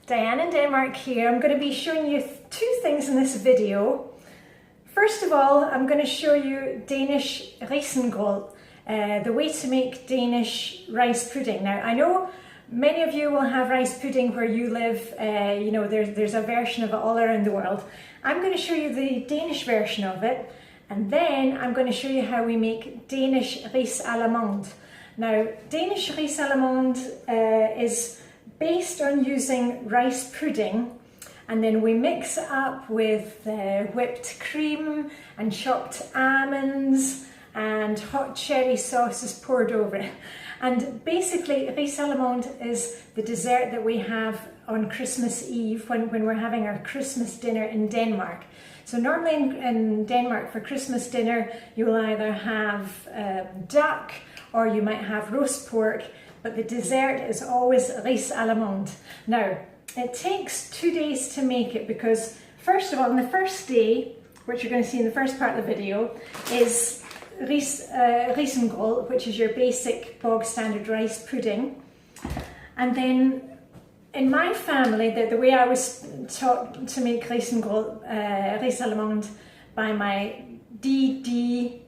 Diane in Denmark here. I'm going to be showing you two things in this video. First of all, I'm going to show you Danish Risengrød, the way to make Danish rice pudding. Now, I know many of you will have rice pudding where you live. There's a version of it all around the world. I'm going to show you the Danish version of it, and then I'm going to show you how we make Danish Risalamande. Now, Danish Risalamande is based on using rice pudding, and then we mix it up with whipped cream and chopped almonds and hot cherry sauces poured over it. And basically, Risalamande is the dessert that we have on Christmas Eve when we're having our Christmas dinner in Denmark. So normally in Denmark for Christmas dinner, you will either have duck or you might have roast pork, but the dessert is always Risalamande. Now, it takes 2 days to make it because, first of all, on the first day, which you're going to see in the first part of the video, is Risengrød, which is your basic bog standard rice pudding. And then in my family, the way I was taught to make Risalamande by my DDFIL,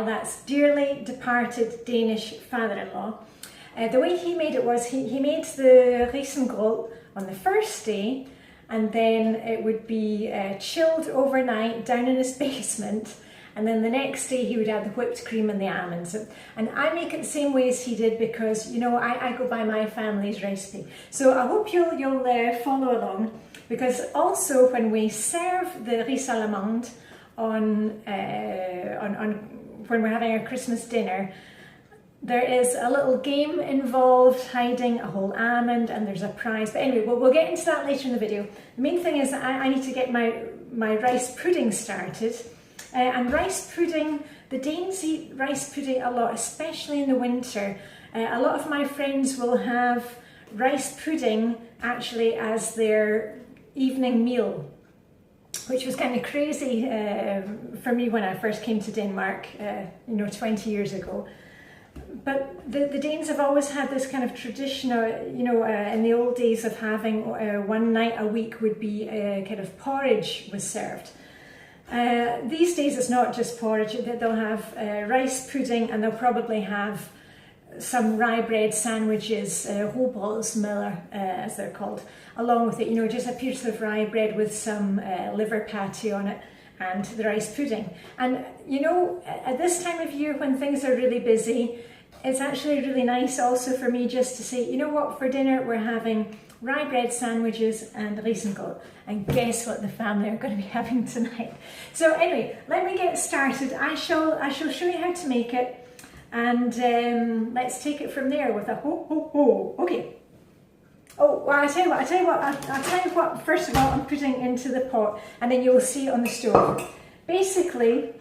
that's dearly departed Danish father-in-law. The way he made it was he made the Risengrød on the first day, and then it would be chilled overnight down in his basement, and then the next day he would add the whipped cream and the almonds. And I make it the same way as he did because, you know, I go by my family's recipe. So I hope you'll follow along, because also when we serve the Risalamande on when we're having our Christmas dinner, there is a little game involved, hiding a whole almond, and there's a prize. But anyway, we'll get into that later in the video. The main thing is that I need to get my rice pudding started. And rice pudding, the Danes eat rice pudding a lot, especially in the winter. A lot of my friends will have rice pudding actually as their evening meal, which was kind of crazy for me when I first came to Denmark, 20 years ago. But the Danes have always had this kind of tradition, in the old days of having one night a week would be kind of porridge was served. These days it's not just porridge, they'll have rice pudding, and they'll probably have some rye bread sandwiches, rugbrødsmad, as they're called, along with it, just a piece of rye bread with some liver patty on it, and the rice pudding. And at this time of year when things are really busy, it's actually really nice also for me just to say, you know what, for dinner we're having rye bread sandwiches and risengrød. And guess what the family are going to be having tonight. So anyway, let me get started. I shall show you how to make it, and let's take it from there with a ho ho ho. Okay. Oh, well, I'll tell you what, first of all, I'm putting into the pot, and then you'll see it on the stove. Basically,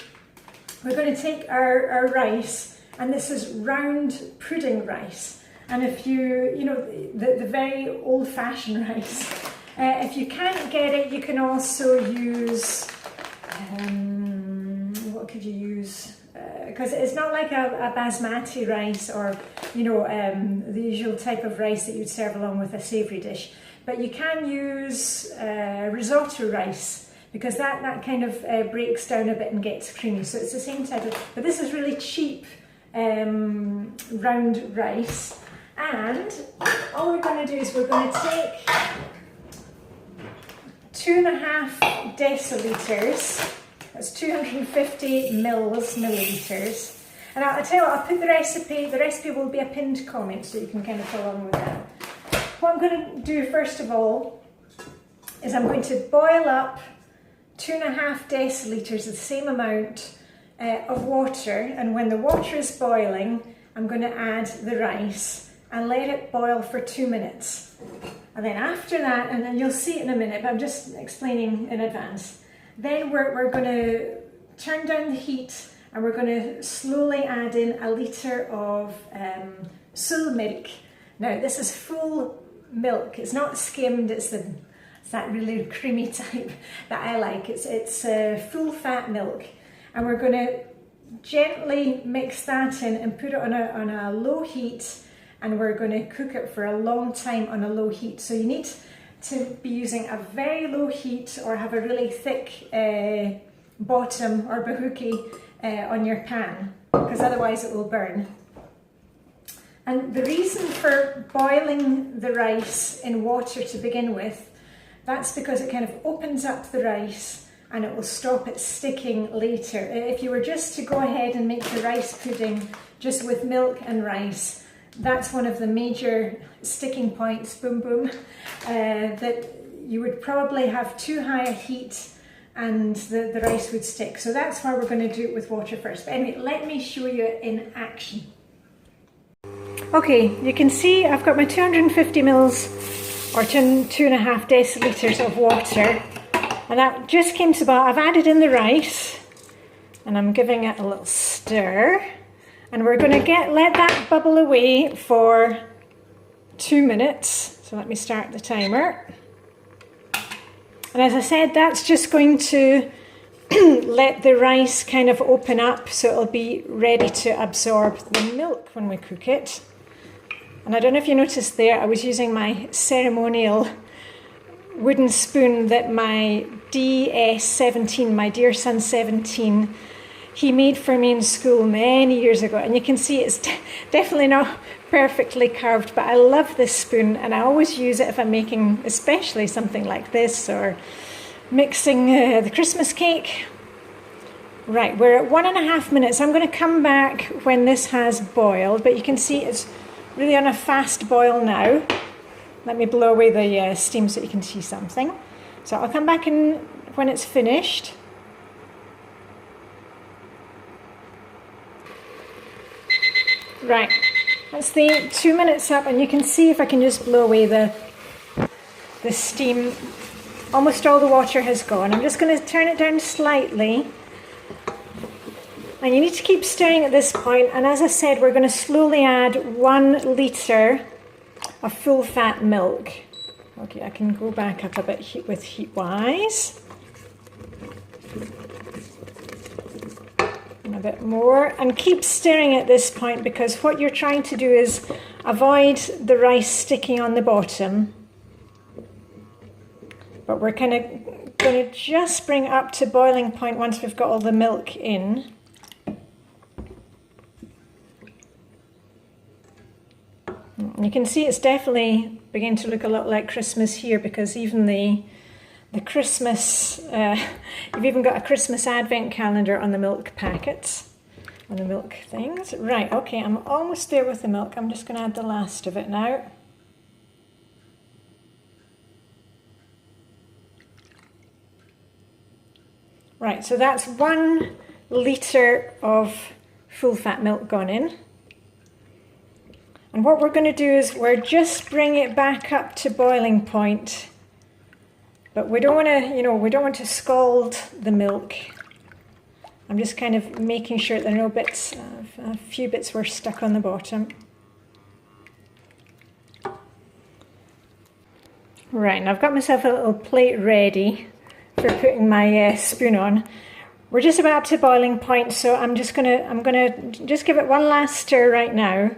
we're going to take our rice, and this is round pudding rice. And if the very old-fashioned rice, if you can't get it, you can also use, what could you use? Because it's not like a basmati rice or the usual type of rice that you'd serve along with a savoury dish, but you can use risotto rice, because that kind of breaks down a bit and gets creamy. So it's the same type of, but this is really cheap round rice. And all we're going to do is we're going to take 2.5 deciliters. That's 250 milliliters. And I'll tell you what, I'll put the recipe will be a pinned comment so you can kind of follow along with that. What I'm going to do first of all is I'm going to boil up 2.5 deciliters, the same amount of water, and when the water is boiling, I'm going to add the rice and let it boil for 2 minutes. And then after that, and then you'll see it in a minute, but I'm just explaining in advance. Then we're going to turn down the heat, and we're going to slowly add in a litre of milk. Now, this is full milk. It's not skimmed. It's that really creamy type that I like. It's full fat milk, and we're going to gently mix that in and put it on a low heat, and we're going to cook it for a long time on a low heat. So you need to be using a very low heat or have a really thick bottom or bahuki on your pan, because otherwise it will burn. And the reason for boiling the rice in water to begin with, that's because it kind of opens up the rice and it will stop it sticking later. If you were just to go ahead and make the rice pudding just with milk and rice, that's one of the major sticking points, boom boom, that you would probably have too high a heat and the rice would stick. So that's why we're going to do it with water first. But anyway, let me show you it in action. Okay, you can see I've got my 250 mils or 2.5 deciliters of water, and that just came to boil. I've added in the rice and I'm giving it a little stir, and we're going to let that bubble away for 2 minutes. So let me start the timer. And as I said, that's just going to let the rice kind of open up so it'll be ready to absorb the milk when we cook it. And I don't know if you noticed there, I was using my ceremonial wooden spoon that my DS17, my dear son 17, he made for me in school many years ago. And you can see it's definitely not perfectly carved, but I love this spoon and I always use it if I'm making especially something like this or mixing the Christmas cake. Right, we're at 1.5 minutes. I'm going to come back when this has boiled, but you can see it's really on a fast boil now. Let me blow away the steam so you can see something. So I'll come back in when it's finished. Right, that's the 2 minutes up, and you can see if I can just blow away the steam. Almost all the water has gone. I'm just going to turn it down slightly. And you need to keep stirring at this point, and as I said, we're going to slowly add 1 litre of full fat milk. Okay, I can go back up a bit with heat-wise. And a bit more, and keep stirring at this point, because what you're trying to do is avoid the rice sticking on the bottom. But we're kind of going to just bring it up to boiling point once we've got all the milk in. You can see it's definitely beginning to look a lot like Christmas here, because even the Christmas, you've even got a Christmas advent calendar on the milk packets, on the milk things. Right, okay, I'm almost there with the milk. I'm just going to add the last of it now. Right, so that's 1 litre of full fat milk gone in. And what we're going to do is we're just bring it back up to boiling point. But we don't want to, we don't want to scald the milk. I'm just kind of making sure there are no bits, a few bits were stuck on the bottom. Right, and I've got myself a little plate ready for putting my spoon on. We're just about up to boiling point, so I'm gonna just give it one last stir right now.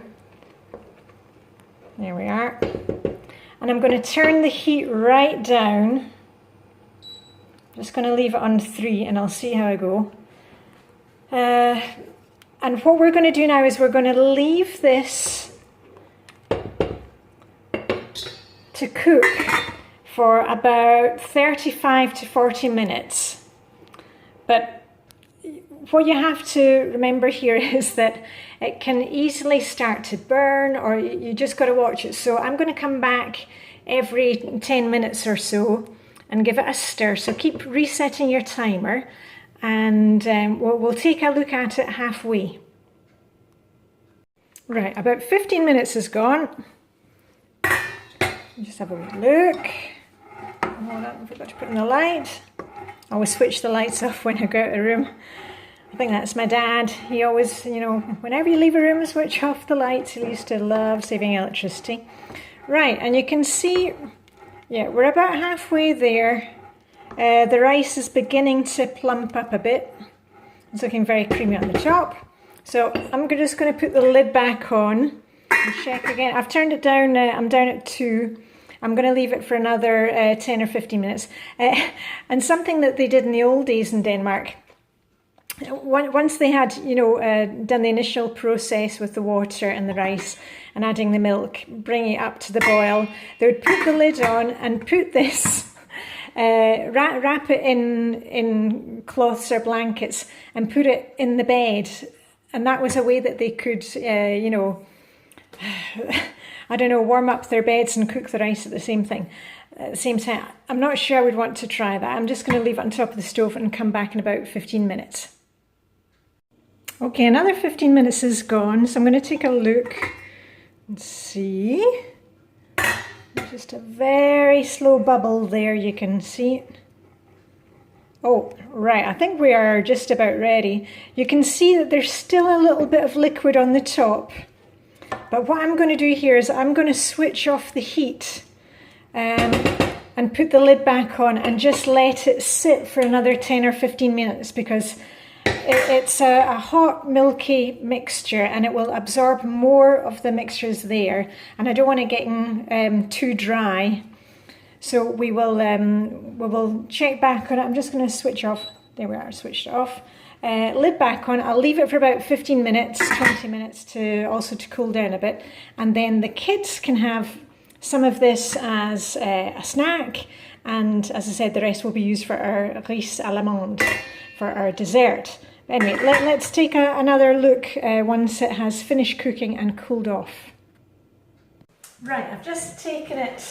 There we are. And I'm going to turn the heat right down. Just going to leave it on 3 and I'll see how I go. And what we're going to do now is we're going to leave this to cook for about 35 to 40 minutes. But what you have to remember here is that it can easily start to burn, or you just got to watch it. So I'm going to come back every 10 minutes or so and give it a stir. So keep resetting your timer, and we'll take a look at it halfway. Right, about 15 minutes is gone. Just have a look. Hold on, I forgot to put in the light. I always switch the lights off when I go out of the room. I think that's my dad. He always, whenever you leave a room, switch off the lights. He used to love saving electricity. Right, and you can see, yeah, we're about halfway there. The rice is beginning to plump up a bit. It's looking very creamy on the top. So I'm just going to put the lid back on and check again. I've turned it down, I'm down at 2. I'm going to leave it for another 10 or 15 minutes. And something that they did in the old days in Denmark, once they had, you know, done the initial process with the water and the rice and adding the milk, bringing it up to the boil, they would put the lid on and put this, wrap it in cloths or blankets and put it in the bed. And that was a way that they could, you know, I don't know, warm up their beds and cook the rice at the same time. I'm not sure I would want to try that. I'm just going to leave it on top of the stove and come back in about 15 minutes. Okay, another 15 minutes is gone, so I'm going to take a look and see. Just a very slow bubble there, you can see it. Oh, right, I think we are just about ready. You can see that there's still a little bit of liquid on the top. But what I'm going to do here is I'm going to switch off the heat and put the lid back on and just let it sit for another 10 or 15 minutes, because it's a hot milky mixture and it will absorb more of the mixtures there, and I don't want it getting too dry. So we will check back on it. I'm just going to switch off. There we are, switched off. Lid back on. I'll leave it for about 15 minutes, 20 minutes to cool down a bit, and then the kids can have some of this as a snack, and as I said, the rest will be used for our Risalamande, for our dessert. Anyway, let's take another look once it has finished cooking and cooled off. Right, I've just taken it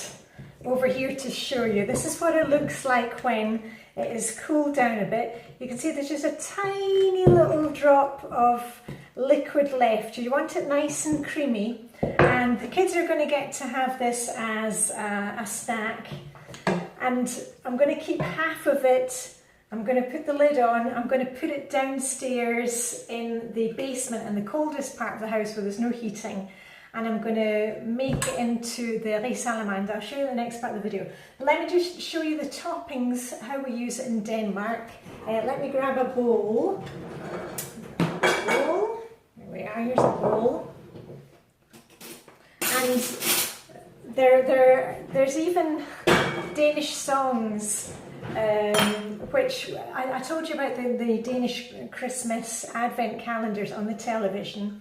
over here to show you. This is what it looks like when it is cooled down a bit. You can see there's just a tiny little drop of liquid left. You want it nice and creamy, and the kids are going to get to have this as a snack. And I'm going to keep half of it. I'm going to put the lid on. I'm going to put it downstairs in the basement, in the coldest part of the house where there's no heating. And I'm going to make it into the Risalamande. I'll show you the next part of the video. But let me just show you the toppings, how we use it in Denmark. Let me grab a bowl. There we are, here's a bowl. And there's even Danish songs, which I told you about the Danish Christmas Advent calendars on the television.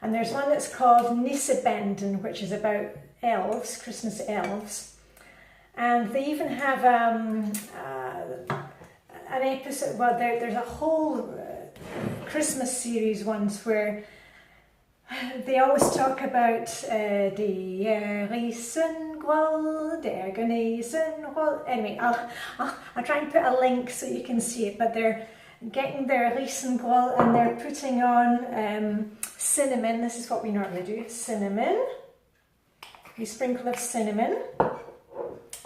And there's one that's called Risengrød, which is about elves, Christmas elves. And they even have an episode, well, there's a whole Christmas series once where they always talk about Risengrød, Risengrød. Anyway, I'll try and put a link so you can see it, but they're getting their Risengrød and they're putting on cinnamon. This is what we normally do, cinnamon. We sprinkle of cinnamon,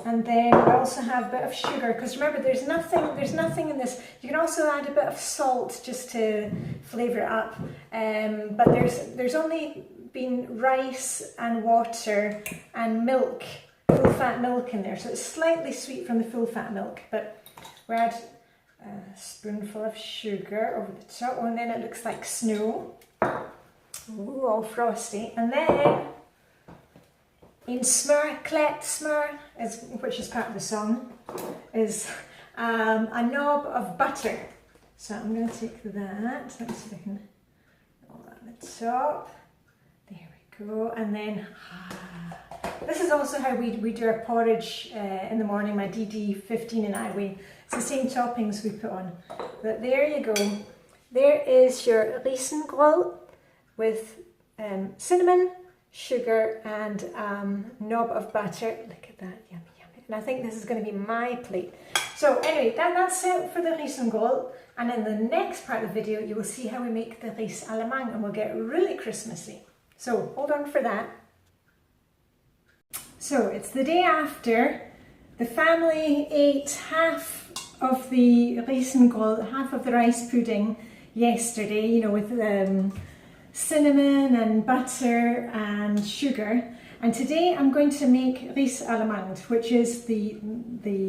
and then we also have a bit of sugar, because remember there's nothing in this. You can also add a bit of salt just to flavour it up, but there's only been rice and water and milk, full fat milk in there, so it's slightly sweet from the full fat milk, but we add a spoonful of sugar over the top, and then it looks like snow. Ooh, all frosty. And then in smør, klædt smør, which is part of the song, is a knob of butter. So I'm going to take that. Let's see if I can roll that on the top. There we go. And then this is also how we do our porridge in the morning. My DD15 and I, it's the same toppings we put on. But there you go. There is your Risengrød with cinnamon, sugar, and knob of butter. Look at that, yummy, yummy. And I think this is going to be my plate. So anyway, that's it for the Risengrød. And in the next part of the video, you will see how we make the Risalamande, and we'll get really Christmassy. So hold on for that. So it's the day after. The family ate half of the Risengrød, half of the rice pudding yesterday, you know, with cinnamon and butter and sugar. And today I'm going to make Risalamande, which is the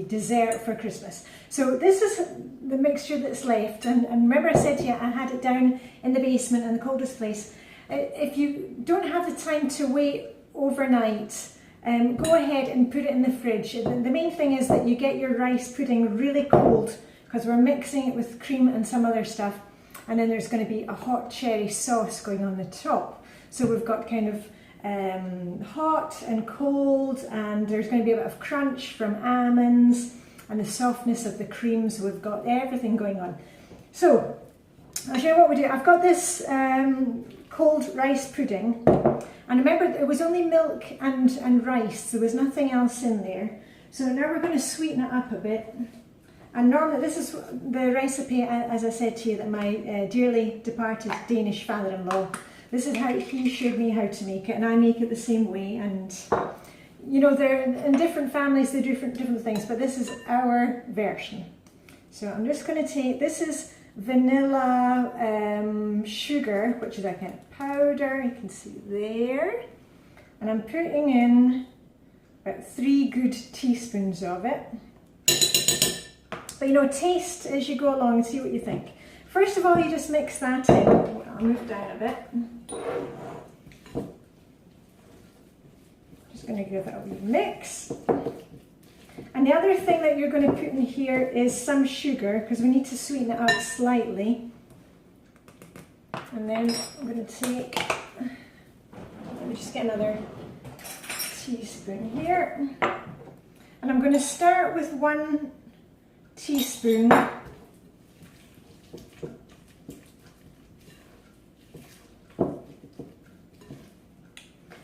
dessert for Christmas. So this is the mixture that's left. And remember I said to you I had it down in the basement in the coldest place. if you don't have the time to wait overnight, go ahead and put it in the fridge. The main thing is that you get your rice pudding really cold, because we're mixing it with cream and some other stuff, and then there's going to be a hot cherry sauce going on the top. So we've got kind of hot and cold, and there's going to be a bit of crunch from almonds and the softness of the cream, so we've got everything going on. So I'll show you what we do. I've got this cold rice pudding, and remember it was only milk and rice, there was nothing else in there. So now we're going to sweeten it up a bit. And normally this is the recipe, as I said to you, that my dearly departed Danish father-in-law, this is how he showed me how to make it, and I make it the same way. And you know, they're in different families, they do different things, but this is our version. So I'm just going to take, this is vanilla sugar, which is a kind of powder, you can see there, and I'm putting in about 3 good teaspoons of it. But you know, taste as you go along and see what you think. First of all, you just mix that in. I'll move down a bit. Just going to give it a wee mix. And the other thing that you're going to put in here is some sugar, because we need to sweeten it up slightly. And then I'm going to take, let me just get another teaspoon here. And I'm going to start with 1 teaspoon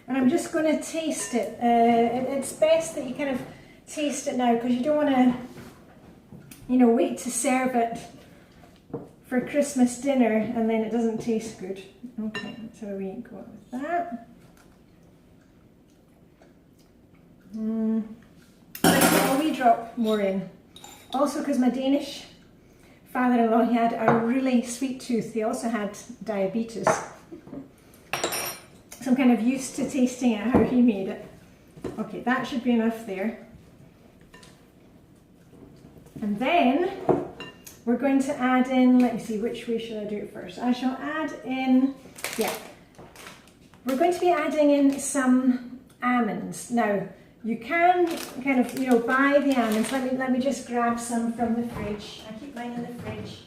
and I'm just going to taste it. It's best that you kind of taste it now, because you don't want to, you know, wait to serve it for Christmas dinner and then it doesn't taste good. Okay, so we go with that. I'll wee drop more in. Also, because my Danish father-in-law, he had a really sweet tooth. He also had diabetes. So I'm kind of used to tasting it how he made it. Okay, that should be enough there. And then we're going to add in, let me see, which way should I do it first? I shall add in, yeah, we're going to be adding in some almonds. Now, you can kind of, you know, buy the almonds. Let me just grab some from the fridge. I keep mine in the fridge.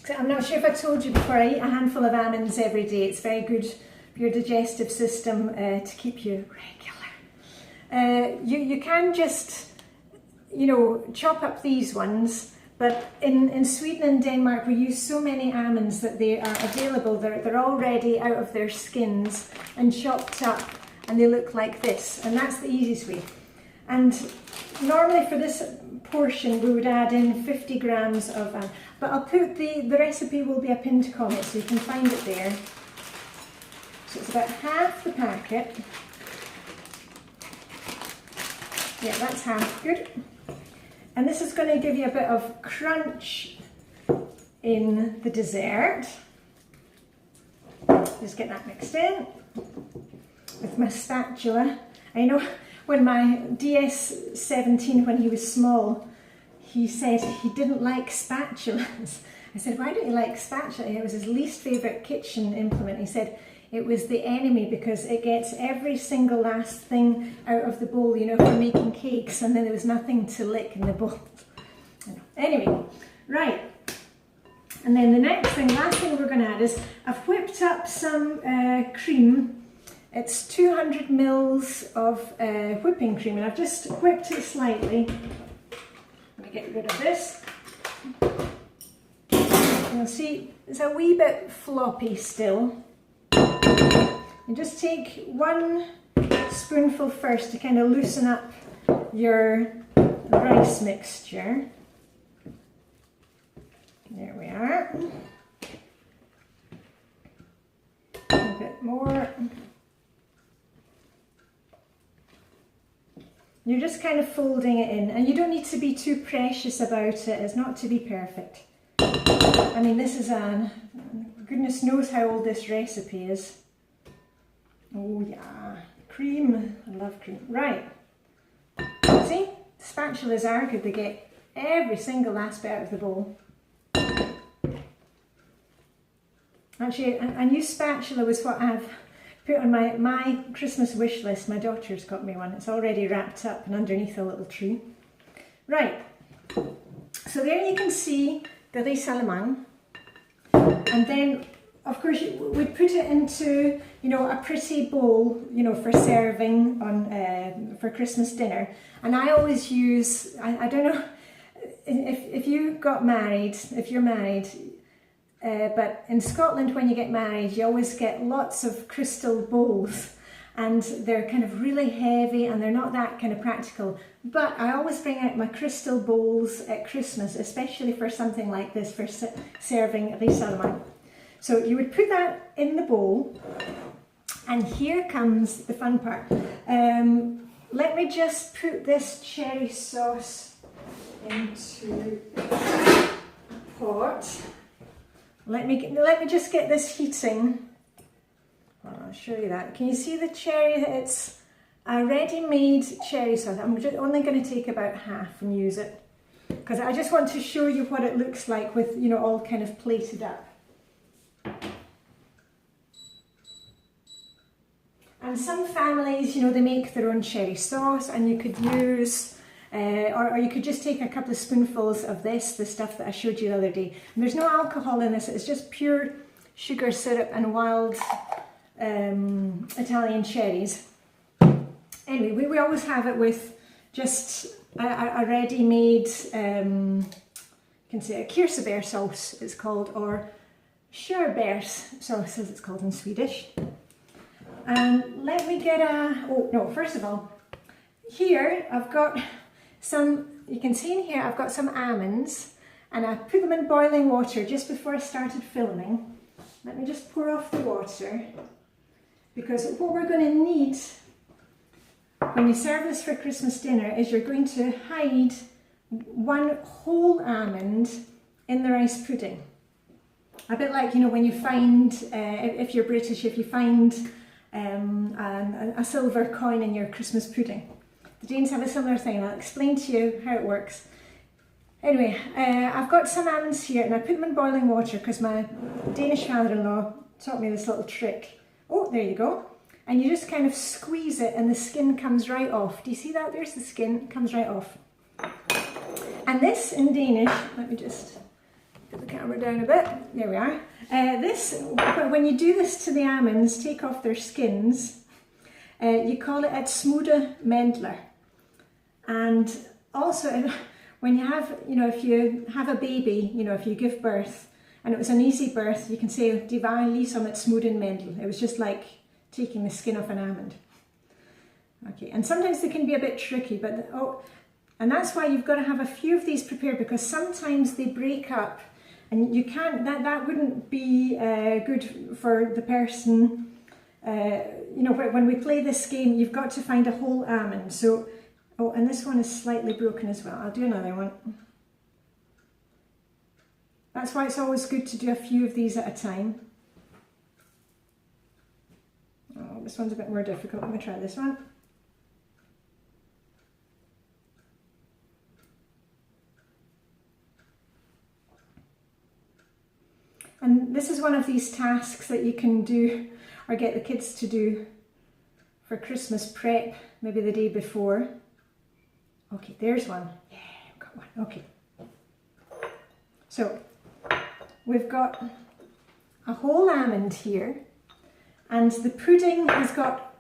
So I'm not sure if I told you before, I eat a handful of almonds every day. It's very good for your digestive system to keep you regular. You can just, you know, chop up these ones. But in Sweden and Denmark, we use so many almonds that they are available. They're already out of their skins and chopped up, and they look like this. And that's the easiest way. And normally for this portion, we would add in 50 grams of almonds. But I'll put the recipe will be a pinned comment, so you can find it there. So it's about half the packet. Yeah, that's half good. And this is going to give you a bit of crunch in the dessert. Just get that mixed in with my spatula. I know when my DS17, when he was small, he said he didn't like spatulas. I said, why don't you like spatula? It was his least favourite kitchen implement. He said it was the enemy because it gets every single last thing out of the bowl, you know, for making cakes, and then there was nothing to lick in the bowl. Anyway, right. And then the next thing, last thing we're going to add is I've whipped up some cream. It's 200 mils of whipping cream, and I've just whipped it slightly. Let me get rid of this. You'll see it's a wee bit floppy still. And just take 1 spoonful first to kind of loosen up your rice mixture. There we are. A bit more. You're just kind of folding it in, and you don't need to be too precious about it. It's not to be perfect. I mean, this is goodness knows how old this recipe is. Oh yeah, cream, I love cream. Right, see, spatulas are good, they get every single last bit out of the bowl. Actually, a new spatula was what I've put on my Christmas wish list. My daughter's got me one. It's already wrapped up and underneath a little tree. Right, so there you can see the Risalamande. And then, of course, we'd put it into, you know, a pretty bowl, you know, for serving on for Christmas dinner. And I always use, I don't know if you got married, if you're married, but in Scotland when you get married you always get lots of crystal bowls, and they're kind of really heavy and they're not that kind of practical. But I always bring out my crystal bowls at Christmas, especially for something like this, for serving Risalamande. So you would put that in the bowl, and here comes the fun part. Let me just put this cherry sauce into a pot. Let me just get this heating. I'll show you that. Can you see the cherry? It's a ready-made cherry sauce. I'm only going to take about half and use it, because I just want to show you what it looks like with, you know, all kind of plated up. And some families, you know, they make their own cherry sauce, and you could use or you could just take a couple of spoonfuls of the stuff that I showed you the other day. And there's no alcohol in this, it's just pure sugar syrup and wild Italian cherries. Anyway, we always have it with just a ready-made, you can say a kirsebär sauce it's called, or körsbärs sauce as it's called in Swedish. And let me get oh no, first of all, here I've got some, you can see in here I've got some almonds, and I put them in boiling water just before I started filming. Let me just pour off the water, because what we're going to need when you serve this for Christmas dinner is you're going to hide one whole almond in the rice pudding. A bit like, you know, when you find, if you're British, if you find a silver coin in your Christmas pudding. The Danes have a similar thing. I'll explain to you how it works. Anyway, I've got some almonds here, and I put them in boiling water because my Danish father-in-law taught me this little trick. Oh, there you go. And you just kind of squeeze it and the skin comes right off. Do you see that? There's the skin, it comes right off. And this in Danish, let me just put the camera down a bit. There we are. When you do this to the almonds, take off their skins, you call it et smoote mandler. And also, when you have, you know, if you have a baby, you know, if you give birth, and it was an easy birth, you can say, "Die waren liksom et smoote mandel." It was just like taking the skin off an almond. Okay, and sometimes they can be a bit tricky, but and that's why you've got to have a few of these prepared, because sometimes they break up, and you can't. That wouldn't be good for the person. You know, when we play this game, you've got to find a whole almond. So, oh, and this one is slightly broken as well. I'll do another one. That's why it's always good to do a few of these at a time. Oh, this one's a bit more difficult. Let me try this one. And this is one of these tasks that you can do or get the kids to do for Christmas prep, maybe the day before. Okay, there's one. Yeah, I've got one. Okay. So, we've got a whole almond here, and the pudding has got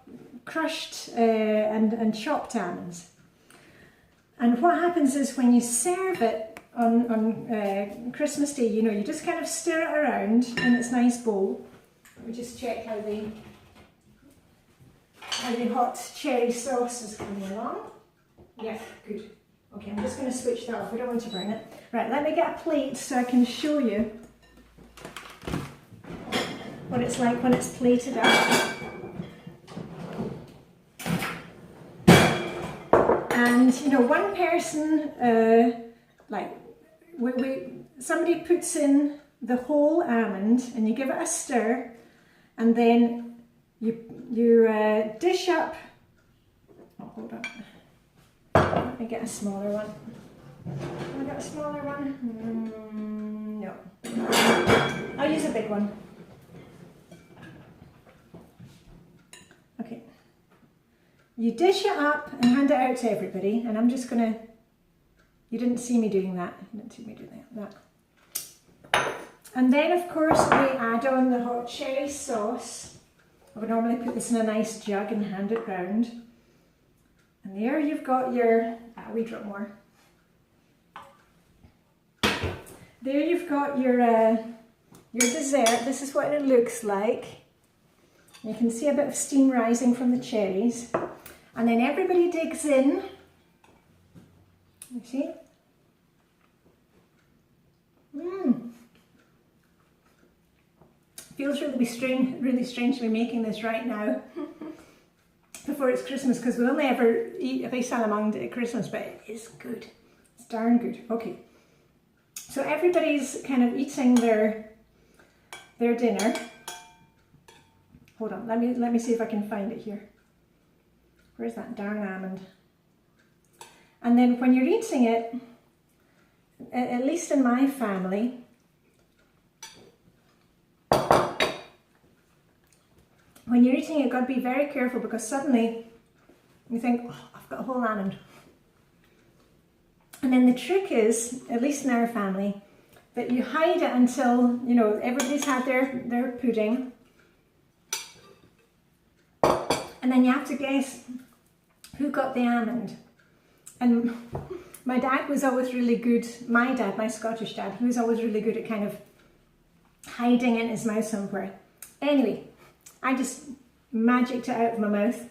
crushed and chopped almonds. And what happens is when you serve it on Christmas Day, you know, you just kind of stir it around in its nice bowl. Let me just check how the hot cherry sauce is coming along. Yeah, good. Okay, I'm just going to switch that off. We don't want to burn it. Right, let me get a plate so I can show you what it's like when it's plated up. And you know, one person, somebody puts in the whole almond, and you give it a stir, and then you dish up. Oh, hold on. Let me get a smaller one. Have I got a smaller one? No. I'll use a big one. you dish it up and hand it out to everybody, and I'm just gonna, you didn't see me doing that, you didn't see me doing that. And then of course we add on the hot cherry sauce. I would normally put this in a nice jug and hand it round. And there you've got your, we drop more. There you've got your dessert. This is what it looks like. You can see a bit of steam rising from the cherries. And then everybody digs in. You see? Feels really strange to be making this right now before it's Christmas, because we only ever eat Risalamande at Christmas, but it is good. It's darn good. Okay. So everybody's kind of eating their dinner. Hold on, let me see if I can find it here. Where's that darn almond? And then when you're eating it, at least in my family, when you're eating it, you've got to be very careful, because suddenly you think, oh, I've got a whole almond. And then the trick is, at least in our family, that you hide it until, you know, everybody's had their pudding. And then you have to guess who got the almond. And my dad was always really good, my Scottish dad, he was always really good at kind of hiding it in his mouth somewhere. Anyway, I just magicked it out of my mouth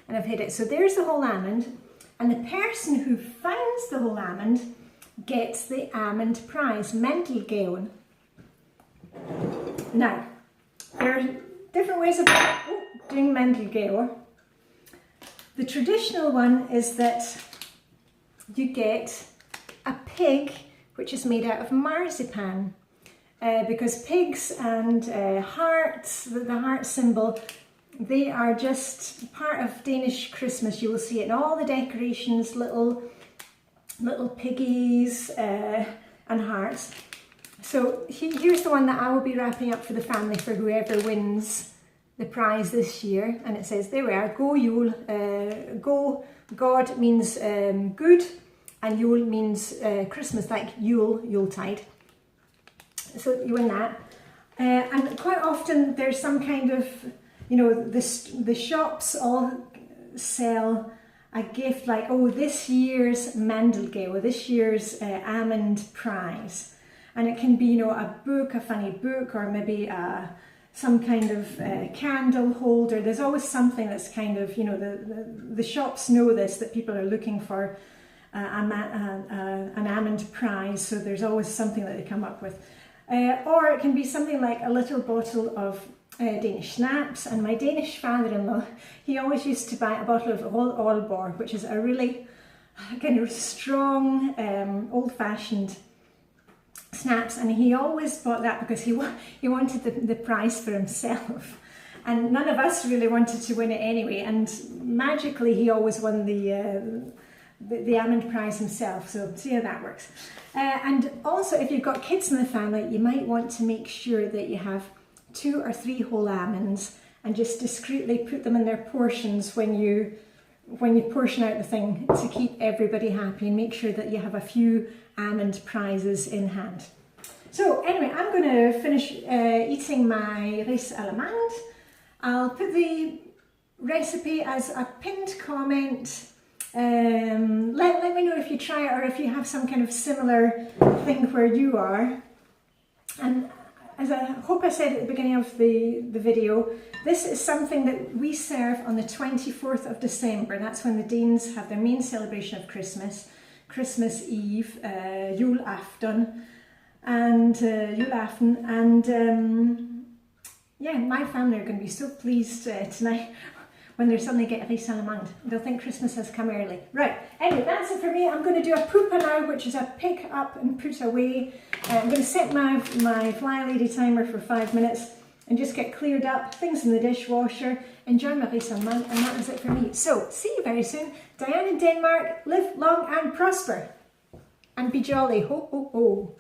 and I've hid it. So there's the whole almond. And the person who finds the whole almond gets the almond prize, Mendelgäuen. Now, there are different ways of doing Mendelgäuen. The traditional one is that you get a pig which is made out of marcipan, because pigs and hearts, the heart symbol, they are just part of Danish Christmas. You will see it in all the decorations, little piggies and hearts. So here's the one that I will be wrapping up for the family for whoever wins the prize this year. And it says, there we are, go Yule, go, God means good, and Yule means Christmas, like Yuletide. So you win that. And quite often there's some kind of, you know, the shops all sell a gift like, oh, this year's Mendelgäuen, this year's almond prize. And it can be, you know, a book, a funny book, or maybe some kind of candle holder. There's always something that's kind of, you know, the shops know this, that people are looking for an almond prize. So there's always something that they come up with. Or it can be something like a little bottle of Danish schnapps. And my Danish father-in-law, he always used to buy a bottle of Aalborg, which is a really kind of strong, old-fashioned schnapps, and he always bought that because he wanted the prize for himself, and none of us really wanted to win it anyway. And magically, he always won the almond prize himself. So see how that works. And also, if you've got kids in the family, you might want to make sure that you have 2 or 3 whole almonds, and just discreetly put them in their portions when you portion out the thing, to keep everybody happy, and make sure that you have a few almond prizes in hand. So anyway, I'm going to finish eating my Risalamande. I'll put the recipe as a pinned comment. Let me know if you try it, or if you have some kind of similar thing where you are. And as I hope I said at the beginning of the video, this is something that we serve on the 24th of December. That's when the Danes have their main celebration of Christmas, Christmas Eve, Julafton, and Julaften. And yeah, my family are going to be so pleased tonight when they suddenly get Risalamande. They'll think Christmas has come early. Right, anyway, that's it for me. I'm going to do a poopa now, which is a pick up and put away. I'm going to set my Fly Lady timer for 5 minutes and just get cleared up, things in the dishwasher, enjoy my Risalamande, and that is it for me. So, see you very soon. Diane in Denmark, live long and prosper, and be jolly. Ho, ho, ho.